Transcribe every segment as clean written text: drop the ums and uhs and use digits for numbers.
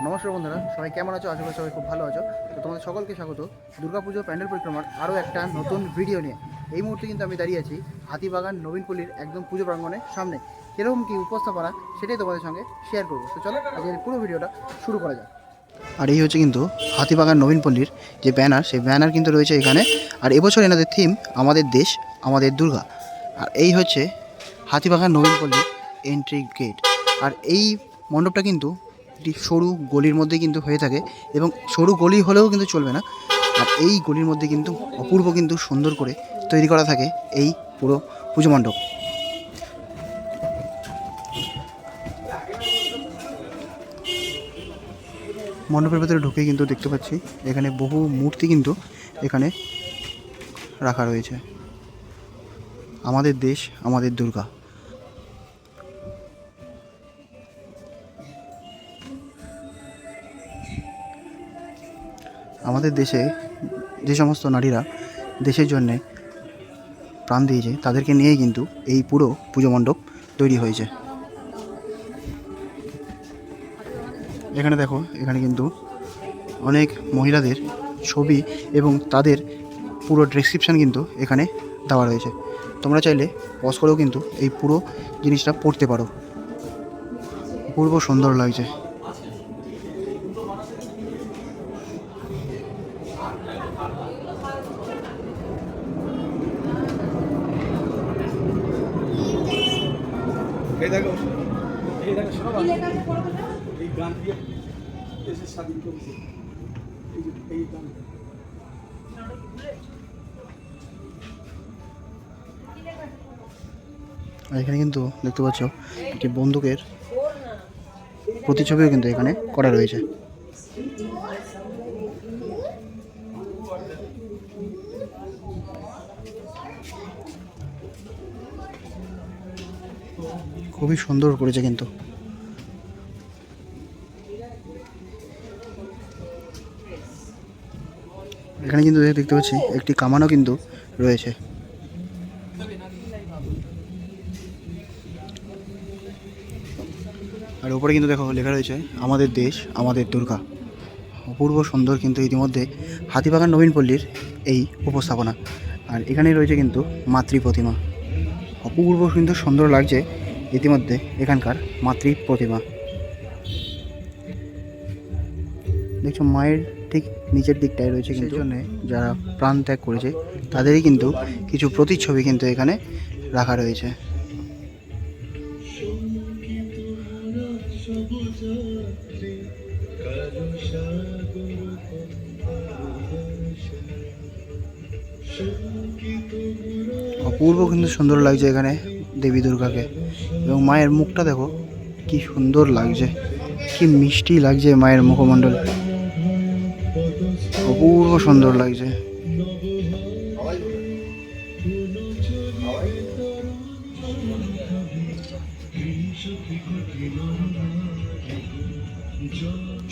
নমস্কার বন্ধুরা, সবাই কেমন আছো? আশা করি সবাই খুব ভালো আছো। তো তোমাদের সকলকে স্বাগত দুর্গাপুজোর প্যান্ডেল পরিক্রমার আরও একটা নতুন ভিডিও নিয়ে। এই মুহূর্তে কিন্তু আমি দাঁড়িয়ে আছি হাতিবাগান নবীনপল্লীর একদম পুজো প্রাঙ্গণের সামনে। কীরকম কী উপস্থাপনা সেটাই তোমাদের সঙ্গে শেয়ার করবো। তো চলো আজকের পুরো ভিডিওটা শুরু করা যাক। আর এই হচ্ছে কিন্তু হাতিবাগান নবীনপল্লীর যে ব্যানার, সেই ব্যানার কিন্তু রয়েছে এখানে। আর এবছর এনাদের থিম আমাদের দেশ আমাদের দুর্গা। আর এই হচ্ছে হাতিবাগান নবীনপল্লীর এন্ট্রি গেট। আর এই মণ্ডপটা কিন্তু একটি সরু গলির মধ্যে কিন্তু হয়ে থাকে, এবং সরু গলি হলেও কিন্তু চলবে না। আর এই গলির মধ্যে কিন্তু অপূর্ব কিন্তু সুন্দর করে তৈরি করা থাকে এই পুরো পুজো মণ্ডপ। মণ্ডপের ভেতরে ঢুকে কিন্তু দেখতে পাচ্ছি এখানে বহু মূর্তি কিন্তু এখানে রাখা রয়েছে। আমাদের দেশ আমাদের দুর্গা। আমাদের দেশে যে সমস্ত নারীরা দেশের জন্যে প্রাণ দিয়েছে, তাদেরকে নিয়েই কিন্তু এই পুরো পুজো মণ্ডপ তৈরি হয়েছে। এখানে দেখো, এখানে কিন্তু অনেক মহিলাদের ছবি এবং তাদের পুরো ডেসক্রিপশান কিন্তু এখানে দেওয়া রয়েছে। তোমরা চাইলে পজ করেও কিন্তু এই পুরো জিনিসটা পড়তে পারো। অপূর্ব সুন্দর লাগছে। এই দেখো সব এই গান দিয়ে দেশের স্বাধীন করেছে। এই গান এখানে কিন্তু দেখতে পাচ্ছ একটি বন্দুকের প্রতিছবিও কিন্তু এখানে করা রয়েছে। খুবই সুন্দর করেছে কিন্তু। এখানে কিন্তু দেখতে পাচ্ছি একটি কামানও কিন্তু রয়েছে। আর উপরে কিন্তু দেখো লেখা রয়েছে আমাদের দেশ আমাদের দুর্গা। অপূর্ব সুন্দর কিন্তু ইতিমধ্যে হাতিবাগান নবীনপল্লীর এই উপস্থাপনা। আর এখানেই রয়েছে কিন্তু মাতৃ প্রতিমা। অপূর্ব কিন্তু সুন্দর লাগছে ইতিমধ্যে এখানকার মাতৃ প্রতিমা। দেখছো মায়ের ঠিক নিচের দিকটায় রয়েছে, কিন্তু জন্যে যারা প্রাণ ত্যাগ করেছে তাদেরই কিন্তু কিছু প্রতিচ্ছবি কিন্তু এখানে রাখা রয়েছে। অপূর্ব কিন্তু সুন্দর লাগছে এখানে দেবী দুর্গাকে, এবং মায়ের মুখটা দেখো কি সুন্দর লাগছে, কি মিষ্টি লাগছে মায়ের মুখমণ্ডল। অপূর্ব সুন্দর লাগছে।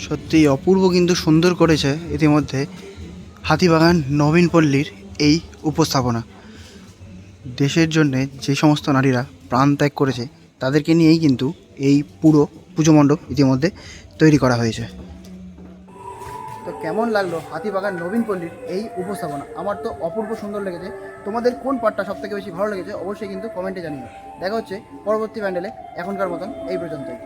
সত্যি অপূর্ব কিন্তু সুন্দর করেছে ইতিমধ্যে হাতিবাগান নবীনপল্লীর এই উপস্থাপনা। দেশের জন্যে যে সমস্ত নারীরা প্রাণ ত্যাগ করেছে তাদেরকে নিয়েই কিন্তু এই পুরো পুজো মণ্ডপ ইতিমধ্যে তৈরি করা হয়েছে। তো কেমন লাগলো হাতিবাগান নবীনপল্লীর এই উপস্থাপনা? আমার তো অপূর্ব সুন্দর লেগেছে। তোমাদের কোন পার্টটা সবথেকে বেশি ভালো লেগেছে অবশ্যই কিন্তু কমেন্টে জানিও। দেখা হচ্ছে পরবর্তী প্যান্ডেলে। এখনকার মতন এই পর্যন্তই।